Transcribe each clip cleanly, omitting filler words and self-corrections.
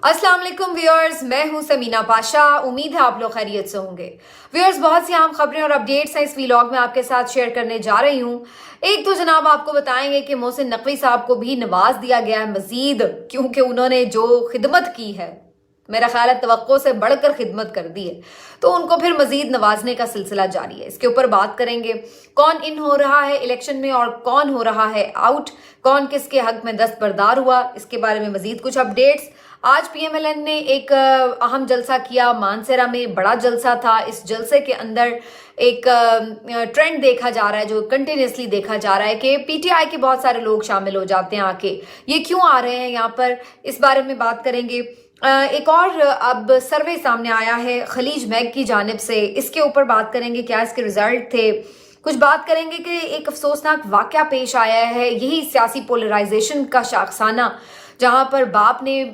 अस्सलाम वालेकुम व्यूअर्स, मैं हूं समीना पाशा। उम्मीद है आप लोग खैरियत से होंगे। व्यूअर्स, बहुत सी अहम खबरें और अपडेट्स हैं इस व्लॉग में आपके साथ शेयर करने जा रही हूं। एक तो जनाब आपको बताएंगे कि मोहसिन नकवी साहब को भी नवाज दिया गया है मजीद, क्योंकि उन्होंने जो खिदमत की है, मेरा ख्याल है तवक्को से बढ़कर खिदमत कर दी है, तो उनको फिर मजीद नवाजने का सिलसिला जारी है। इसके ऊपर बात करेंगे, कौन इन हो रहा है इलेक्शन में और कौन हो रहा है आउट, कौन किसके हक में दस्तबरदार हुआ, इसके बारे में मजीद कुछ अपडेट्स। आज पीएमएलएन ने एक अहम जलसा किया मानसेरा में, बड़ा जलसा था। इस जलसे के अंदर एक ट्रेंड देखा जा रहा है, जो कंटिन्यूसली देखा जा रहा है कि पीटीआई के बहुत सारे लोग शामिल हो जाते हैं आके। ये क्यों आ रहे हैं यहाँ पर, इस बारे में बात करेंगे। एक और अब सर्वे सामने आया है खलीज मैग की जानिब से, इसके ऊपर बात करेंगे, क्या इसके रिजल्ट थे। कुछ बात करेंगे कि एक अफसोसनाक वाकया पेश आया है, यही सियासी पोलराइजेशन का शाखसाना, जहां पर बाप ने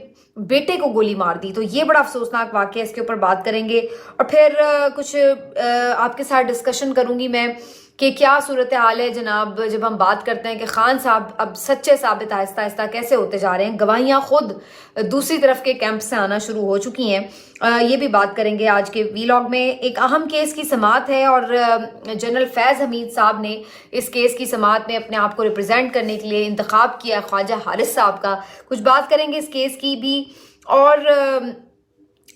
बेटे को गोली मार दी। तो ये बड़ा अफसोसनाक वाकया, इसके ऊपर बात करेंगे। और फिर कुछ आपके साथ डिस्कशन करूंगी मैं कि क्या सूरत हाल है जनाब, जब हम बात करते हैं कि खान साहब अब सच्चे साबित आहिस्ता आहिस्ता कैसे होते जा रहे हैं। गवाहियां खुद दूसरी तरफ के कैंप से आना शुरू हो चुकी हैं। ये भी बात करेंगे आज के व्लॉग में। एक अहम केस की समाअत है और जनरल फैज हमीद साहब ने इस केस की समाअत में अपने आप को रिप्रेजेंट करने के लिए इंतखाब किया ख्वाजा हारिस साहब का। कुछ बात करेंगे इस केस की भी, और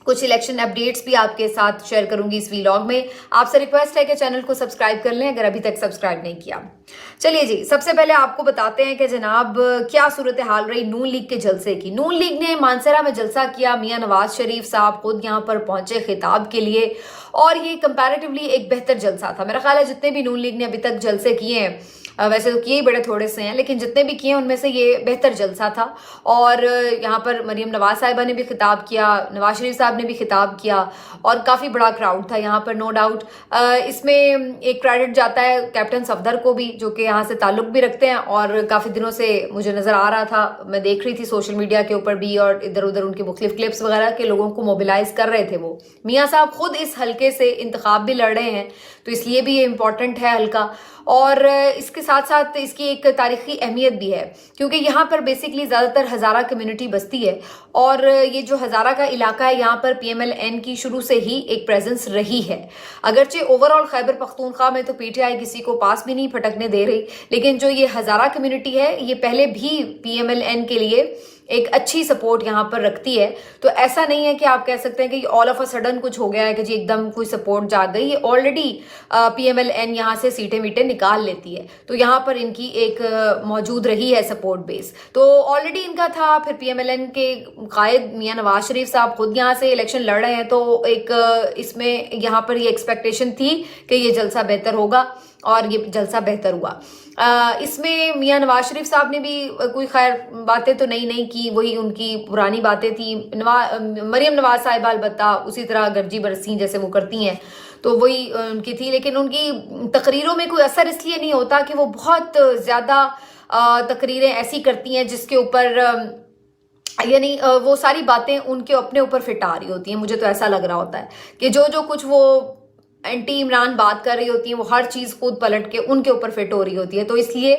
कुछ इलेक्शन अपडेट्स भी आपके साथ शेयर करूंगी इस व्लॉग में। आपसे रिक्वेस्ट है कि चैनल को सब्सक्राइब कर लें अगर अभी तक सब्सक्राइब नहीं किया। चलिए जी, सबसे पहले आपको बताते हैं कि जनाब क्या सूरत हाल रही नून लीग के जलसे की। नून लीग ने मानसरा में जलसा किया, मियां नवाज शरीफ साहब खुद यहाँ पर पहुंचे खिताब के लिए, और ये कंपैरेटिवली एक बेहतर जलसा था। मेरा ख्याल है जितने भी नून लीग ने अभी तक जलसे किए हैं, वैसे तो किए ही बड़े थोड़े से हैं, लेकिन जितने भी किए उनमें से ये बेहतर जलसा था। और यहाँ पर मरियम नवाज साहिबा ने भी खिताब किया, नवाज शरीफ साहब ने भी खिताब किया, और काफ़ी बड़ा क्राउड था यहाँ पर, नो डाउट। इसमें एक क्रेडिट जाता है कैप्टन सफदर को भी, जो कि यहाँ से ताल्लुक भी रखते हैं, और काफ़ी दिनों से मुझे नज़र आ रहा था, मैं देख रही थी सोशल मीडिया के ऊपर भी, और इधर उधर उनके मुख्तलिफ क्लिप्स वगैरह के लोगों को मोबिलाइज कर रहे थे वो। मियाँ साहब खुद इस हल्के से इंतखाब भी लड़ रहे हैं, तो इसलिए भी ये इम्पोर्टेंट है हल्का। और इसके साथ साथ इसकी एक तारीखी अहमियत भी है, क्योंकि यहाँ पर बेसिकली ज़्यादातर हज़ारा कम्युनिटी बसती है, और ये जो हज़ारा का इलाका है यहाँ पर पीएमएलएन की शुरू से ही एक प्रेजेंस रही है। अगरचे ओवरऑल खैबर पख्तूनख्वा में तो पीटीआई किसी को पास भी नहीं फटकने दे रही, लेकिन जो ये हज़ारा कम्युनिटी है ये पहले भी पीएमएलएन के लिए एक अच्छी सपोर्ट यहाँ पर रखती है। तो ऐसा नहीं है कि आप कह सकते हैं कि ऑल ऑफ अ सडन कुछ हो गया है कि जी एकदम कोई सपोर्ट जाग गई। ये ऑलरेडी पीएमएलएन यहाँ से सीटें वीटें निकाल लेती है, तो यहाँ पर इनकी एक मौजूद रही है सपोर्ट बेस, तो ऑलरेडी इनका था। फिर पीएमएलएन के कायद मियां नवाज शरीफ साहब खुद यहाँ से इलेक्शन लड़ रहे हैं, तो एक इसमें यहाँ पर ये एक्सपेक्टेशन थी कि ये जलसा बेहतर होगा, और ये जलसा बेहतर हुआ। इसमें मियां नवाज शरीफ साहब ने भी कोई खैर बातें तो नहीं की, वही उनकी पुरानी बातें थी। मरियम नवाज साहिबा अलबत्ता उसी तरह गर्जी बरसी जैसे वो करती हैं, तो वही उनकी थी, लेकिन उनकी तकरीरों में कोई असर इसलिए नहीं होता कि वो बहुत ज़्यादा तकरीरें ऐसी करती हैं जिसके ऊपर यानी वो सारी बातें उनके अपने ऊपर फिट आ रही होती हैं। मुझे तो ऐसा लग रहा होता है कि जो कुछ वो एंटी इमरान बात कर रही होती है, वो हर चीज़ खुद पलट के उनके ऊपर फिट हो रही होती है। तो इसलिए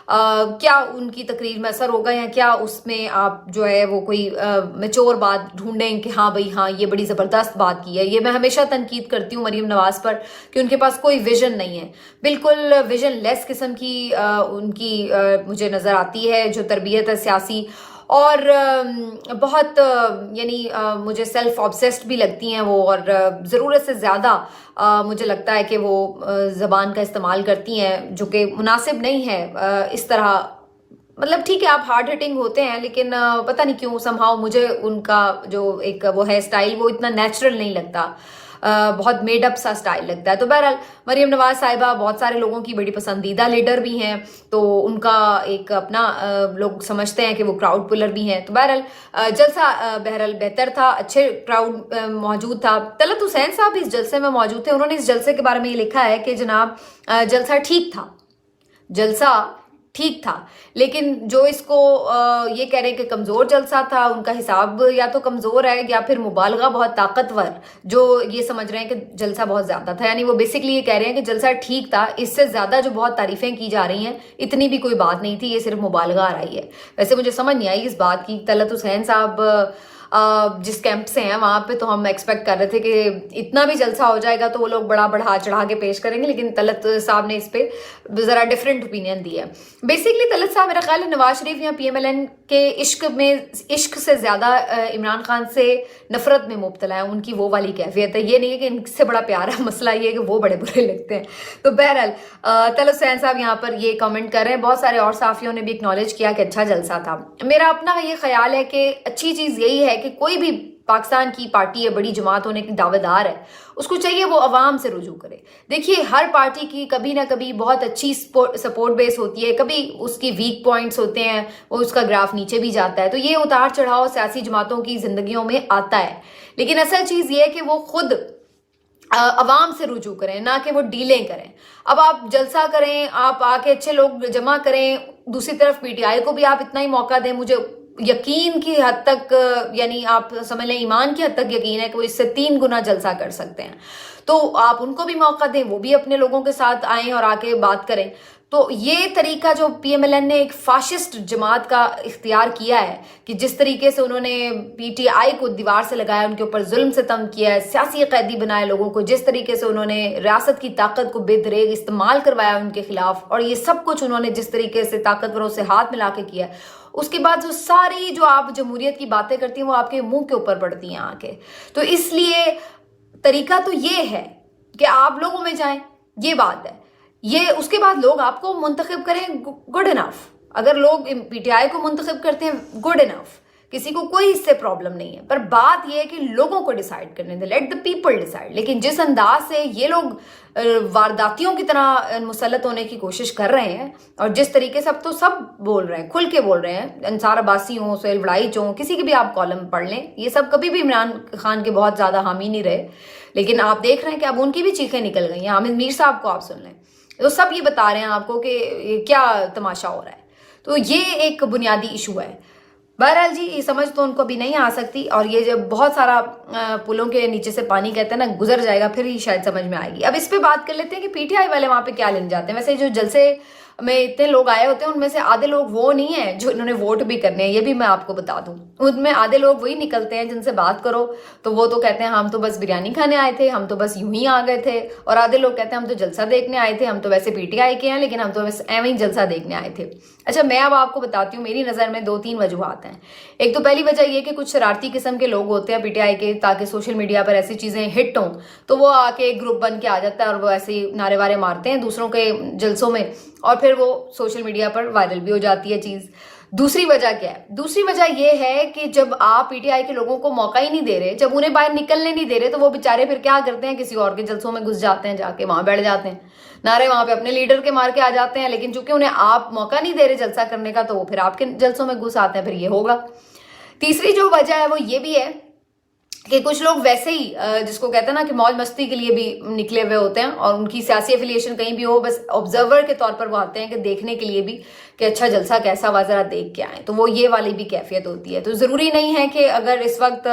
क्या उनकी तकरीर में असर होगा, या क्या उसमें आप जो है वो कोई मैच्योर बात ढूंढें कि हाँ भाई हाँ ये बड़ी ज़बरदस्त बात की है। ये मैं हमेशा तनकीद करती हूँ मरीम नवाज पर कि उनके पास कोई विजन नहीं है, बिल्कुल विजन लेस किस्म की उनकी मुझे नज़र आती है जो तरबियत है सियासी, और बहुत यानी मुझे सेल्फ ऑब्सेस्ड भी लगती हैं वो, और ज़रूरत से ज़्यादा मुझे लगता है कि वो ज़बान का इस्तेमाल करती हैं जो कि मुनासिब नहीं है। इस तरह मतलब ठीक है आप हार्ड हिटिंग होते हैं, लेकिन पता नहीं क्यों समहाउ मुझे उनका जो एक वो है स्टाइल वो इतना नेचुरल नहीं लगता, बहुत मेडअप सा स्टाइल लगता है। तो बहरहाल मरियम नवाज साहिबा बहुत सारे लोगों की बड़ी पसंदीदा लीडर भी हैं, तो उनका एक अपना लोग समझते हैं कि वो क्राउड पुलर भी हैं। तो बहरहाल जलसा बहरहाल बेहतर था, अच्छे क्राउड मौजूद था। तलत हुसैन साहब इस जलसे में मौजूद थे, उन्होंने इस जलसे के बारे में ये लिखा है कि जनाब जलसा ठीक था, जलसा ठीक था, लेकिन जो इसको ये कह रहे हैं कि कमज़ोर जलसा था, उनका हिसाब या तो कमज़ोर है या फिर मुबालगा बहुत ताकतवर, जो ये समझ रहे हैं कि जलसा बहुत ज़्यादा था। यानी वो बेसिकली ये कह रहे हैं कि जलसा ठीक था, इससे ज़्यादा जो बहुत तारीफ़ें की जा रही हैं इतनी भी कोई बात नहीं थी, ये सिर्फ मुबालगा आ रही है। वैसे मुझे समझ नहीं आई इस बात की। तलत हुसैन साहब जिस कैंप से हैं वहाँ पे, तो हम एक्सपेक्ट कर रहे थे कि इतना भी जलसा हो जाएगा तो वो लोग बड़ा बढ़ा चढ़ा के पेश करेंगे, लेकिन तलत साहब ने इस पे ज़रा डिफरेंट ओपिनियन दिया है। बेसिकली तलत साहब मेरा ख्याल है नवाज शरीफ या PMLN के इश्क से ज़्यादा इमरान खान से नफरत में मुब्तला है। उनकी वो वाली कैफियत है, ये नहीं है कि इनसे बड़ा प्यारा, मसला ये है कि वो बड़े बुरे लगते हैं। तो बहरहाल तलत हुसैन साहब यहाँ पर ये कमेंट कर रहे हैं। बहुत सारे और साफियों ने भी एक्नॉलेज किया कि अच्छा जलसा था। मेरा अपना ये ख्याल है कि अच्छी चीज़ यही है कि कोई भी पाकिस्तान की पार्टी है, बड़ी जमात होने की दावेदार है, उसको चाहिए वो अवाम से रुजू करे। देखिए हर पार्टी की कभी ना कभी बहुत अच्छी सपोर्ट बेस होती है, कभी उसकी वीक पॉइंट्स होते हैं, वो उसका ग्राफ नीचे भी जाता है। तो ये उतार चढ़ाव सियासी जमातों की जिंदगियों में आता है, लेकिन असल चीज़ ये है कि वो खुद अवाम से रुजू करें, ना कि वो डीलें करें। अब आप जलसा करें, आप आके अच्छे लोग जमा करें, दूसरी तरफ PTI को भी आप इतना ही मौका दें। मुझे यकीन की हद तक, यानी आप समझ लें ईमान की हद तक यकीन है कि वो इससे 3 गुना जलसा कर सकते हैं। तो आप उनको भी मौका दें, वो भी अपने लोगों के साथ आएं और आके बात करें। तो ये तरीका जो PMLN ने एक फाशिस्ट जमात का इख्तियार किया है कि जिस तरीके से उन्होंने PTI को दीवार से लगाया, उनके ऊपर जुल्म सितम किया है, सियासी कैदी बनाए लोगों को, जिस तरीके से उन्होंने रियासत की ताकत को बेदरेग इस्तेमाल करवाया उनके खिलाफ, और ये सब कुछ उन्होंने जिस तरीके से ताकतवरों से हाथ मिला के किया, उसके बाद जो सारी जो आप जमहूरियत की बातें करती हैं वो आपके मुंह के ऊपर पड़ती हैं आके। तो इसलिए तरीका तो ये है कि आप लोगों में जाएं, ये बात है। ये उसके बाद लोग आपको मुंतखब करें, गुड इनफ। अगर लोग PTI को मुंतखब करते हैं, गुड इनफ, किसी को कोई इससे प्रॉब्लम नहीं है। पर बात यह है कि लोगों को डिसाइड करने दें, लेट द पीपल डिसाइड। लेकिन जिस अंदाज से ये लोग वारदातियों की तरह मुसल्लत होने की कोशिश कर रहे हैं, और जिस तरीके से अब तो सब बोल रहे हैं, खुल के बोल रहे हैं, अंसार अब्बासी हो, सोहेल वड़ाइच हो, किसी की भी आप कॉलम पढ़ लें, ये सब कभी भी इमरान खान के बहुत ज्यादा हामी नहीं रहे, लेकिन आप देख रहे हैं कि अब उनकी भी चीखें निकल गई हैं। हामिद मीर साहब को आप सुन लें, तो सब ये बता रहे हैं आपको कि क्या तमाशा हो रहा है। तो ये एक बुनियादी इशू है। बहरहाल जी, ये समझ तो उनको भी नहीं आ सकती, और ये जब बहुत सारा पुलों के नीचे से पानी कहते हैं ना, गुजर जाएगा, फिर ही शायद समझ में आएगी। अब इस पे बात कर लेते हैं कि PTI वाले वहां पे क्या लेने जाते हैं। वैसे जो जलसे में इतने लोग आए होते हैं, उनमें से आधे लोग वो नहीं है जो इन्होंने वोट भी करने हैं, ये भी मैं आपको बता दूं। उनमें आधे लोग वही निकलते हैं जिनसे बात करो तो वो तो कहते हैं हम तो बस बिरयानी खाने आए थे, हम तो बस यूं ही आ गए थे, और आधे लोग कहते हैं हम तो जलसा देखने आए थे, हम तो वैसे PTI के हैं लेकिन हम तो बस एवं ही जलसा देखने आए थे। अच्छा, मैं अब आपको बताती हूँ, मेरी नज़र में 2-3 वजूहात हैं। एक तो पहली वजह ये कि कुछ शरारती किस्म के लोग होते हैं PTI के, ताकि सोशल मीडिया पर ऐसी चीज़ें हिट हों तो वो आके एक ग्रुप बन के आ जाता है और वो ऐसे ही नारे वारे मारते हैं दूसरों के जलसों में, और फिर वो सोशल मीडिया पर वायरल भी हो जाती है चीज़। दूसरी वजह क्या है? दूसरी वजह ये है कि जब आप PTI के लोगों को मौका ही नहीं दे रहे, जब उन्हें बाहर निकलने नहीं दे रहे, तो वो बेचारे फिर क्या करते हैं, किसी और के जलसों में घुस जाते हैं, जाके वहां बैठ जाते हैं, नारे वहां पे अपने लीडर के मार के आ जाते हैं। लेकिन चूंकि उन्हें आप मौका नहीं दे रहे जलसा करने का, तो वो फिर आपके जलसों में घुस आते हैं, फिर ये होगा। तीसरी जो वजह है वो ये भी है कि कुछ लोग वैसे ही जिसको कहते हैं ना कि मौज मस्ती के लिए भी निकले हुए होते हैं, और उनकी सियासी एफिलिएशन कहीं भी हो, बस ऑब्जर्वर के तौर पर वो आते हैं कि देखने के लिए भी कि अच्छा जलसा कैसा हुआ, जरा देख के आए। तो वो ये वाली भी कैफियत होती है। तो ज़रूरी नहीं है कि अगर इस वक्त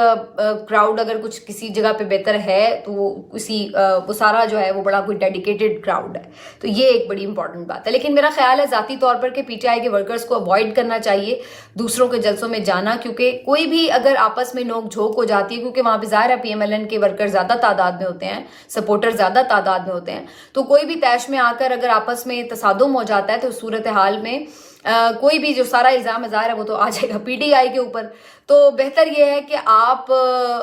क्राउड अगर कुछ किसी जगह पे बेहतर है तो वो सारा जो है वो बड़ा कोई डेडिकेटेड क्राउड है। तो ये एक बड़ी इंपॉर्टेंट बात है। लेकिन मेरा ख्याल है ज़ाती तौर पर कि PTI के वर्कर्स को अवॉइड करना चाहिए दूसरों के जलसों में जाना, क्योंकि कोई भी अगर आपस में नोक झोंक हो जाती है, क्योंकि वहाँ पे ज़ाहिर है PMLN के वर्कर ज़्यादा तादाद में होते हैं, सपोर्टर ज़्यादा तादाद में होते हैं, तो कोई भी तैश में आकर अगर आपस में तसादुम हो जाता है तो सूरत हाल में कोई भी जो सारा इल्ज़ाम ज़ाहिर है वो तो आ जाएगा PTI के ऊपर। तो बेहतर ये है कि आप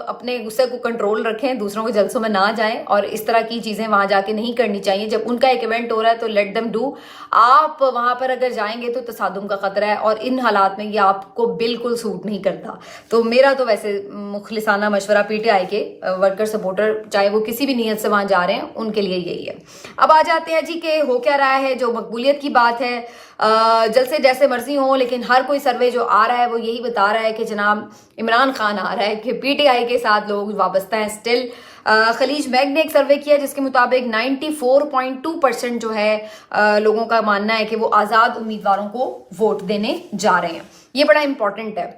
अपने गुस्से को कंट्रोल रखें, दूसरों के जलसों में ना जाएं, और इस तरह की चीज़ें वहाँ जाके नहीं करनी चाहिए। जब उनका एक इवेंट हो रहा है तो लेट देम डू। आप वहाँ पर अगर जाएंगे तो तसादुम का खतरा है, और इन हालात में ये आपको बिल्कुल सूट नहीं करता। तो मेरा तो वैसे मुखलिसाना मशवरा PTI के वर्कर सपोर्टर, चाहे वो किसी भी नीयत से वहाँ जा रहे हैं, उनके लिए यही है। अब आ जाते हैं जी कि हो क्या रहा है। जो मकबूलियत की बात है, जलसे जैसे मर्जी हो, लेकिन हर कोई सर्वे जो आ रहा है वो यही बता रहा है कि जनाब इमरान खान आ रहा है, कि PTI के साथ लोग वाबस्ता हैं स्टिल। खलीज मैग ने एक सर्वे किया जिसके मुताबिक 94.2% जो है लोगों का मानना है कि वो आज़ाद उम्मीदवारों को वोट देने जा रहे हैं। ये बड़ा इंपॉर्टेंट है,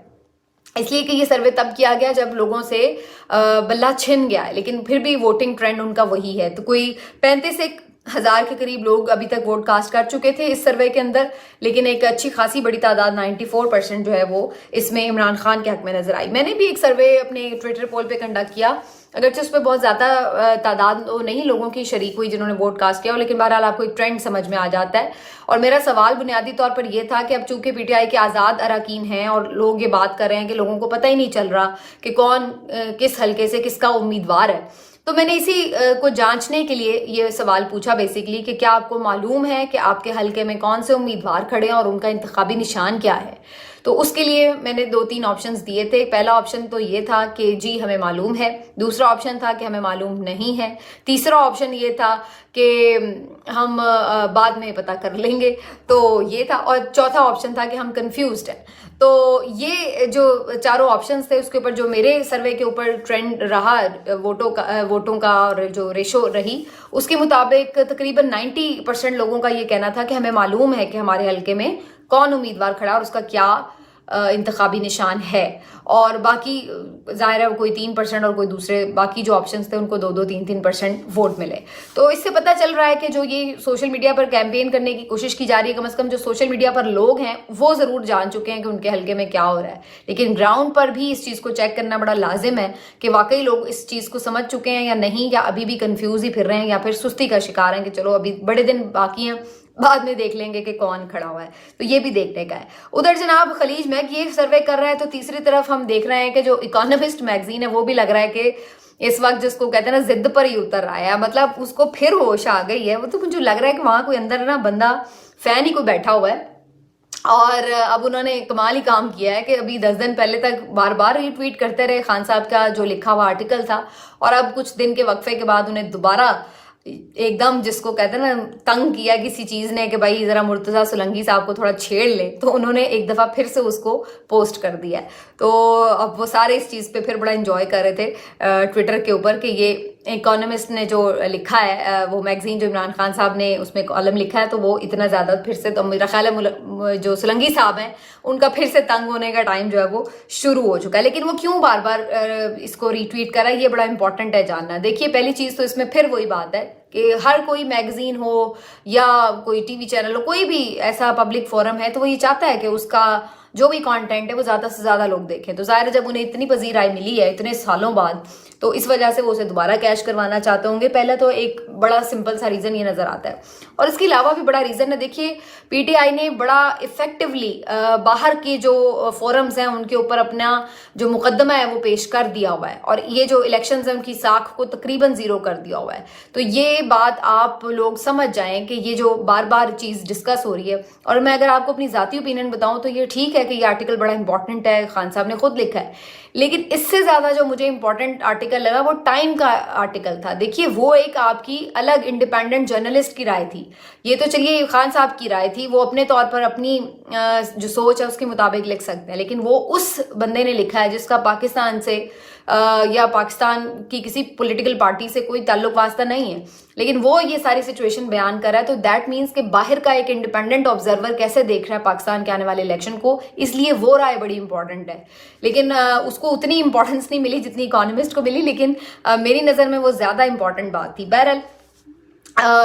इसलिए कि ये सर्वे तब किया गया जब लोगों से बल्ला छिन गया है, लेकिन फिर भी वोटिंग ट्रेंड उनका वही है। तो कोई 35 से 1000 के करीब लोग अभी तक वोट कास्ट कर चुके थे इस सर्वे के अंदर, लेकिन एक अच्छी खासी बड़ी तादाद 94% जो है वो इसमें इमरान खान के हक में नजर आई। मैंने भी एक सर्वे अपने ट्विटर पोल पे कंडक्ट किया, अगरचे उस पर बहुत ज़्यादा तादाद नहीं लोगों की शरीक हुई जिन्होंने वोट कास्ट किया, लेकिन बहरहाल आपको एक ट्रेंड समझ में आ जाता है। और मेरा सवाल बुनियादी तौर पर यह था कि अब चूंकि पीटीआई के आज़ाद अरकान हैं और लोग ये बात कर रहे हैं कि लोगों को पता ही नहीं चल रहा कि कौन किस हल्के से किसका उम्मीदवार है, तो मैंने इसी को जांचने के लिए ये सवाल पूछा बेसिकली कि क्या आपको मालूम है कि आपके हल्के में कौन से उम्मीदवार खड़े हैं और उनका इंतखाबी निशान क्या है। तो उसके लिए मैंने 2-3 ऑप्शंस दिए थे। पहला ऑप्शन तो ये था कि जी हमें मालूम है, दूसरा ऑप्शन था कि हमें मालूम नहीं है, तीसरा ऑप्शन ये था कि हम बाद में पता कर लेंगे, तो ये था, और चौथा ऑप्शन था कि हम कंफ्यूज्ड हैं। तो ये जो चारों ऑप्शंस थे उसके ऊपर जो मेरे सर्वे के ऊपर ट्रेंड रहा वोटों का और जो रेशो रही उसके मुताबिक तकरीबन 90% लोगों का ये कहना था कि हमें मालूम है कि हमारे हल्के में कौन उम्मीदवार खड़ा और उसका क्या इंतखाबी निशान है, और बाकी जाहिर है कोई 3% और कोई दूसरे बाकी जो ऑप्शंस थे उनको 2-3% वोट मिले। तो इससे पता चल रहा है कि जो ये सोशल मीडिया पर कैंपेन करने की कोशिश की जा रही है, कम से कम जो सोशल मीडिया पर लोग हैं वो ज़रूर जान चुके हैं कि उनके हल्के में क्या हो रहा है, लेकिन ग्राउंड पर भी इस चीज़ को चेक करना बड़ा लाजिम है कि वाकई लोग इस चीज़ को समझ चुके हैं या नहीं, या अभी भी कन्फ्यूज ही फिर रहे हैं, या फिर सुस्ती का शिकार हैं कि चलो अभी बड़े दिन बाकी हैं, बाद में देख लेंगे कि कौन खड़ा हुआ है। तो ये भी देखने का है। उधर जनाब खलीज मैग ये सर्वे कर रहा है, तो तीसरी तरफ हम देख रहे हैं कि जो इकोनॉमिस्ट मैगजीन है वो भी लग रहा है कि इस वक्त जिसको कहते हैं ना जिद पर ही उतर रहा है, मतलब उसको फिर होश आ गई है। वो तो मुझे लग रहा है कि वहां कोई अंदर ना बंदा फैन ही कोई बैठा हुआ है, और अब उन्होंने कमाल ही काम किया है कि अभी 10 दिन पहले तक बार बार रीट्वीट करते रहे खान साहब का जो लिखा हुआ आर्टिकल था, और अब कुछ दिन के वक्फे के बाद उन्हें दोबारा एकदम जिसको कहते हैं ना तंग किया किसी चीज ने कि भाई जरा मुर्तजा सोलंकी साहब को थोड़ा छेड़ ले, तो उन्होंने एक दफा फिर से उसको पोस्ट कर दिया। तो अब वो सारे इस चीज पे फिर बड़ा एंजॉय कर रहे थे ट्विटर के ऊपर कि ये इकोनॉमिस्ट ने जो लिखा है, वो मैगजीन जो इमरान खान साहब ने उसमें कॉलम लिखा है, तो वो इतना ज्यादा फिर से, तो मेरा ख्याल है जो सोलंकी साहब हैं उनका फिर से तंग होने का टाइम जो है वो शुरू हो चुका है। लेकिन वो क्यों बार बार इसको रीट्वीट कर रहा है, ये बड़ा इंपॉर्टेंट है जानना। देखिए पहली चीज तो इसमें फिर वही बात है कि हर कोई मैगजीन हो या कोई टीवी चैनल हो, कोई भी ऐसा पब्लिक फोरम है, तो वो ये चाहता है कि उसका जो भी कंटेंट है वो ज्यादा से ज्यादा लोग देखें। तो जाहिर है जब उन्हें इतनी पजीराई मिली है इतने सालों बाद, तो इस वजह से वो उसे दोबारा कैश करवाना चाहते होंगे। पहले तो एक बड़ा सिंपल सा रीजन ये नजर आता है, और इसके अलावा भी बड़ा रीजन है। देखिए पीटीआई ने बड़ा इफेक्टिवली बाहर के जो फोरम्स हैं उनके ऊपर अपना जो मुकदमा है वो पेश कर दिया हुआ है, और ये जो इलेक्शन है उनकी साख को तकरीबन जीरो कर दिया हुआ है। तो ये बात आप लोग समझ जाएं कि ये जो बार बार चीज डिस्कस हो रही है, और मैं अगर आपको अपनी जाती ओपिनियन बताऊं तो ये ठीक है कि ये आर्टिकल बड़ा इंपॉर्टेंट है, खान साहब ने खुद लिखा है, लेकिन इससे ज्यादा जो मुझे इंपॉर्टेंट आर्टिकल लगा वो टाइम का आर्टिकल था। देखिए वो एक आपकी अलग इंडिपेंडेंट जर्नलिस्ट की राय थी, ये तो चलिए खान साहब की राय थी, वो अपने तौर पर अपनी जो सोच है उसके मुताबिक लिख सकते हैं, लेकिन वो उस बंदे ने लिखा है जिसका पाकिस्तान से या पाकिस्तान की किसी पॉलिटिकल पार्टी से कोई ताल्लुक वास्ता नहीं है, लेकिन वो ये सारी सिचुएशन बयान कर रहा है। तो दैट मीन्स कि बाहर का एक इंडिपेंडेंट ऑब्जर्वर कैसे देख रहा है पाकिस्तान के आने वाले इलेक्शन को, इसलिए वो राय बड़ी इंपॉर्टेंट है। लेकिन उसको उतनी इंपॉर्टेंस नहीं मिली जितनी इकोनॉमिस्ट को मिली, लेकिन मेरी नज़र में वो ज़्यादा इंपॉर्टेंट बात थी। बहरहाल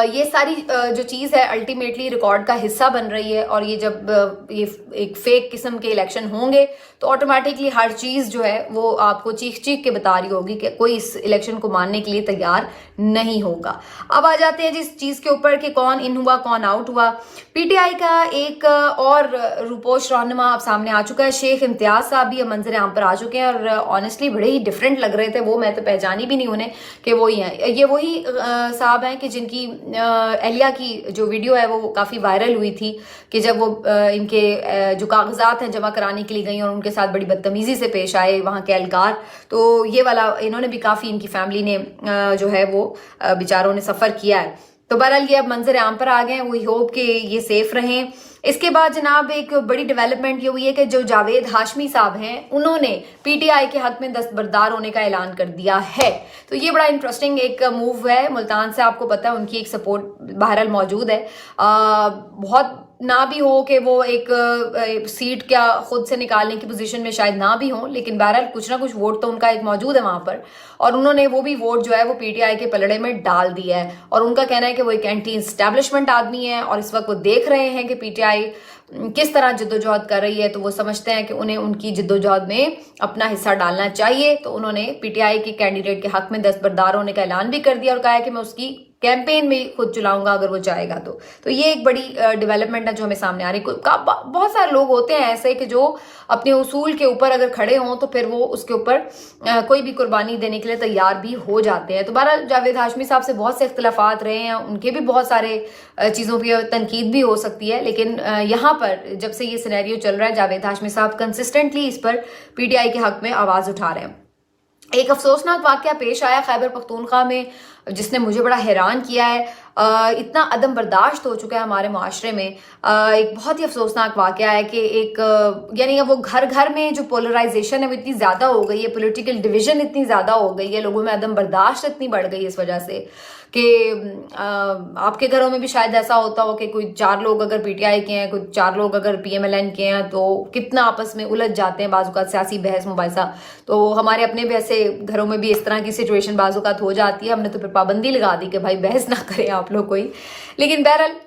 ये सारी जो चीज़ है अल्टीमेटली रिकॉर्ड का हिस्सा बन रही है, और ये जब ये एक फेक किस्म के इलेक्शन होंगे तो ऑटोमेटिकली हर चीज़ जो है वो आपको चीख चीख के बता रही होगी कि कोई इस इलेक्शन को मानने के लिए तैयार नहीं होगा। अब आ जाते हैं जिस चीज़ के ऊपर कि कौन इन हुआ कौन आउट हुआ। पीटीआई का एक और रूपोश रहनुमा अब सामने आ चुका है, शेख इम्तियाज साहब भी मंजर आम पर आ चुके हैं, और ऑनेस्टली बड़े ही डिफरेंट लग रहे थे वो, मैं तो पहचानी भी नहीं उन्हें कि वो ही हैं। ये वही साहब हैं कि जिनकी एहलिया की जो वीडियो है वो काफ़ी वायरल हुई थी कि जब वो इनके जो कागजात हैं जमा कराने के लिए गई और उनके साथ बड़ी बदतमीजी से पेश आए वहाँ के एहलकार। तो ये वाला इन्होंने भी काफ़ी, इनकी फैमिली ने जो है वो बेचारों ने सफ़र किया है। तो बहरहाल ये अब मंजर आम पर आ गए हैं, वी होप कि ये सेफ रहें। इसके बाद जनाब एक बड़ी डेवलपमेंट ये हुई है कि जो जावेद हाशमी साहब हैं उन्होंने पीटीआई के हक में दस्तबरदार होने का ऐलान कर दिया है। तो ये बड़ा इंटरेस्टिंग एक मूव है। मुल्तान से आपको पता है उनकी एक सपोर्ट बहरहाल मौजूद है। बहुत ना भी हो कि वो एक सीट क्या खुद से निकालने की पोजीशन में शायद ना भी हो, लेकिन बहरहाल कुछ ना कुछ वोट तो उनका एक मौजूद है वहां पर, और उन्होंने वो भी वोट जो है वो पीटीआई के पलड़े में डाल दिया है। और उनका कहना है कि वो एक एंटी एस्टैब्लिशमेंट आदमी है और इस वक्त वो देख रहे हैं कि पीटीआई किस तरह जद्दोजहद कर रही है, तो वो समझते हैं कि उन्हें उनकी जद्दोजहद में अपना हिस्सा डालना चाहिए। तो उन्होंने पीटीआई के कैंडिडेट के हक में दस्तबरदार होने का ऐलान भी कर दिया और कहा है कि मैं उसकी कैंपेन में खुद चलाऊंगा अगर वो चाहेगा तो ये एक बड़ी डेवलपमेंट है जो हमें सामने आ रही है। बहुत सारे लोग होते हैं ऐसे कि जो अपने उसूल के ऊपर अगर खड़े हों तो फिर वो उसके ऊपर कोई भी कुर्बानी देने के लिए तैयार भी हो जाते हैं। तो बहरहाल जावेद हाशमी साहब से बहुत से इख्तलाफात रहे हैं, उनके भी बहुत सारे चीज़ों पर तनकीद भी हो सकती है, लेकिन यहाँ पर जब से ये सिनेरियो चल रहा है जावेद हाशमी साहब कंसिस्टेंटली इस पर पीटीआई के हक में आवाज़ उठा रहे हैं। एक अफसोसनाक वाक़या पेश आया खैबर पख्तूनख्वा में जिसने मुझे बड़ा हैरान किया है। इतना अदम बर्दाश्त हो चुका है हमारे माशरे में। एक बहुत ही अफसोसनाक वाक़या है कि एक यानी वो घर घर में जो पोलराइजेशन है वो इतनी ज़्यादा हो गई है, पॉलिटिकल डिवीज़न इतनी ज़्यादा हो गई है, लोगों में अदम बर्दाश्त इतनी बढ़ गई है इस वजह से कि आपके घरों में भी शायद ऐसा होता हो कि कोई 4 लोग अगर पीटीआई के हैं, कोई 4 लोग अगर पीएमएलएन के हैं तो कितना आपस में उलझ जाते हैं बाज़-औक़ात सियासी बहस मुबाहिसा। तो हमारे अपने भी ऐसे घरों में भी इस तरह की सिचुएशन बाज़-औक़ात हो जाती है। हमने तो फिर पाबंदी लगा दी कि भाई बहस ना करें आप लोग कोई। लेकिन बहरहाल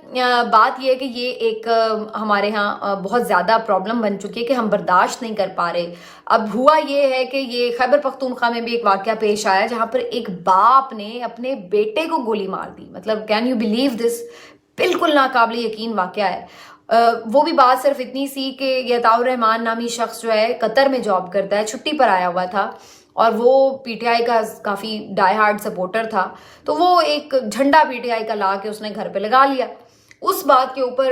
बात यह है कि ये एक हमारे यहाँ बहुत ज़्यादा प्रॉब्लम बन चुकी है कि हम बर्दाश्त नहीं कर पा रहे। अब हुआ ये है कि ये खैबर पख्तूनख्वा में भी एक वाक़या पेश आया जहाँ पर एक बाप ने अपने बेटे को गोली मार दी। मतलब कैन यू बिलीव दिस? बिल्कुल नाकाबिल यकीन वाक़या है। वो भी बात सिर्फ इतनी सी कि यताउर रहमान नामी शख्स जो है कतर में जॉब करता है, छुट्टी पर आया हुआ था और वो पीटीआई का काफ़ी डाई हार्ड सपोर्टर था, तो वो एक झंडा पीटीआई का ला के उसने घर पे लगा लिया। उस बात के ऊपर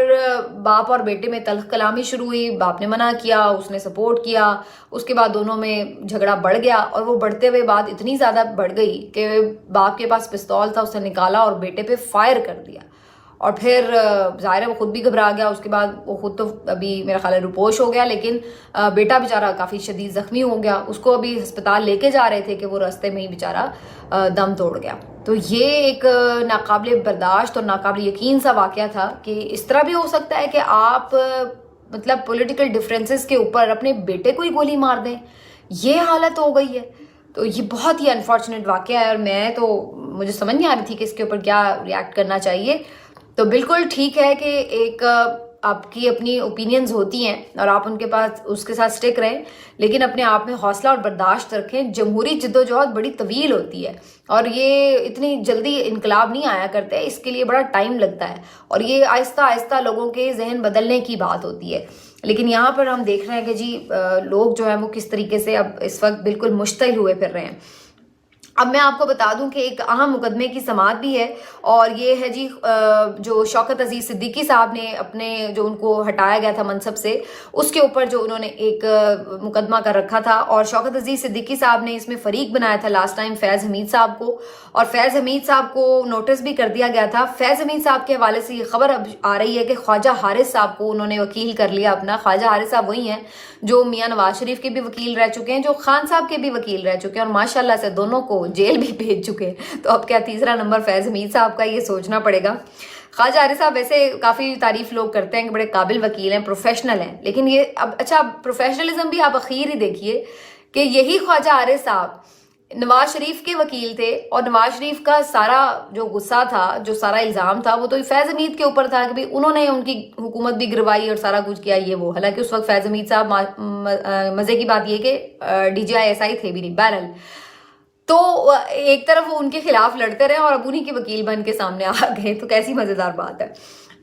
बाप और बेटे में तल्ख कलामी शुरू हुई। बाप ने मना किया, उसने सपोर्ट किया, उसके बाद दोनों में झगड़ा बढ़ गया और वो बढ़ते हुए बात इतनी ज़्यादा बढ़ गई कि बाप के पास पिस्तौल था, उसने निकाला और बेटे पे फायर कर दिया। और फिर ज़ाहिर है वो खुद भी घबरा गया। उसके बाद वो खुद तो अभी मेरा ख्याल है रुपोश हो गया, लेकिन बेटा बेचारा काफ़ी शदीद ज़ख्मी हो गया। उसको अभी अस्पताल लेके जा रहे थे कि वो रास्ते में ही बेचारा दम तोड़ गया। तो ये एक नाकाबिल बर्दाश्त और नाकाबिल यकीन सा वाक़या था कि इस तरह भी हो सकता है कि आप मतलब पॉलिटिकल डिफरेंसेस के ऊपर अपने बेटे को ही गोली मार दें। ये हालत हो गई है। तो ये बहुत ही अनफॉर्चुनेट वाक़या है और मैं तो मुझे समझ नहीं आ रही थी कि इसके ऊपर क्या रिएक्ट करना चाहिए। तो बिल्कुल ठीक है कि एक आपकी अपनी ओपिनियंस होती हैं और आप उनके पास उसके साथ स्टिक रहें, लेकिन अपने आप में हौसला और बर्दाश्त रखें। जमहूरी जद्दोजहद बड़ी तवील होती है और ये इतनी जल्दी इनकलाब नहीं आया करते, इसके लिए बड़ा टाइम लगता है और ये आहिस्ता आहिस्ता लोगों के जहन बदलने की बात होती है। लेकिन यहाँ पर हम देख रहे हैं कि जी लोग जो है वो किस तरीके से अब इस वक्त बिल्कुल मुश्तिल हुए फिर रहे हैं। अब मैं आपको बता दूं कि एक अहम मुकदमे की समाअत भी है और ये है जी जो शौकत अजीज सिद्दीकी साहब ने अपने जो उनको हटाया गया था मनसब से, उसके ऊपर जो उन्होंने एक मुकदमा कर रखा था और शौकत अजीज सिद्दीकी साहब ने इसमें फरीक बनाया था लास्ट टाइम फैज़ हमीद साहब को, और फैज़ हमीद साहब को नोटिस भी कर दिया गया था। फैज़ हमीद साहब के हवाले से ये खबर अब आ रही है कि ख्वाजा हारिस साहब को उन्होंने वकील कर लिया अपना। ख्वाजा हारिस साहब वही हैं जो मियाँ नवाज शरीफ के भी वकील रह चुके हैं, जो खान साहब के भी वकील रह चुके हैं और माशाल्लाह से दोनों को जेल भी भेज चुके हैं। तो अब क्या तीसरा नंबर फैज़ हमीद साहब का, ये सोचना पड़ेगा। ख्वाजा हारिस साहब वैसे काफ़ी तारीफ लोग करते हैं कि बड़े काबिल वकील हैं, प्रोफेशनल हैं, लेकिन ये अब अच्छा प्रोफेशनलिज्म भी आप अखीर ही देखिए कि यही ख्वाजा हारिस साहब नवाज शरीफ के वकील थे और नवाज शरीफ का सारा जो गुस्सा था, जो सारा इल्ज़ाम था, वो तो फैज़ हमीद के ऊपर था कि भाई उन्होंने उनकी हुकूमत भी गिरवाई और सारा कुछ किया ये वो। हालांकि उस वक्त फैज़ हमीद साहब मज़े की बात ये कि DGI थे भी नहीं। बहरहाल तो एक तरफ वो उनके खिलाफ लड़ते रहे और अब उन्हीं के वकील बन के सामने आ गए, तो कैसी मज़ेदार बात है।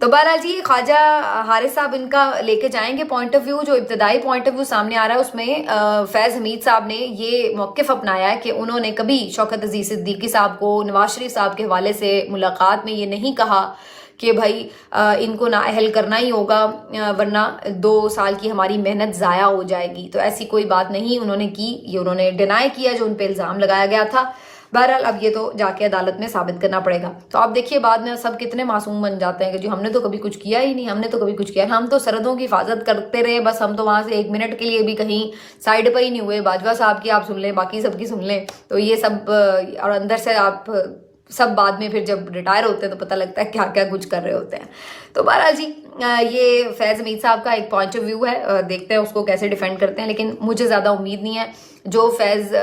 तो बहरहाल जी ख्वाजा हारिस साहब इनका लेके जाएंगे पॉइंट ऑफ व्यू। जो इब्तदाई पॉइंट ऑफ व्यू सामने आ रहा है उसमें फैज़ हमीद साहब ने ये मौक़िफ़ अपनाया है कि उन्होंने कभी शौकत अजीज़ सिद्दीकी साहब को नवाज शरीफ साहब के हवाले से मुलाकात में ये नहीं कहा कि भाई इनको नाअहल करना ही होगा वरना 2 साल की हमारी मेहनत ज़ाया हो जाएगी। तो ऐसी कोई बात नहीं उन्होंने की, ये उन्होंने डिनाई किया जो उन पर इल्ज़ाम लगाया गया था। बहरहाल अब ये तो जाके अदालत में साबित करना पड़ेगा। तो आप देखिए बाद में सब कितने मासूम बन जाते हैं कि जो हमने तो कभी कुछ किया ही नहीं, हमने तो कभी कुछ किया, हम तो सरहदों की हिफाजत करते रहे, बस हम तो वहाँ से 1 मिनट के लिए भी कहीं साइड पर ही नहीं हुए। बाजवा साहब की आप सुन लें, बाकी सबकी सुन लें, तो ये सब और अंदर से आप سب بعد میں پھر جب ریٹائر ہوتے ہیں تو پتہ لگتا ہے کیا کیا کچھ کر رہے ہوتے ہیں. تو بہرحال جی یہ فیض حمید صاحب کا ایک پوائنٹ آف ویو ہے, دیکھتے ہیں اس کو کیسے ڈیفینڈ کرتے ہیں, لیکن مجھے زیادہ امید نہیں ہے. جو فیض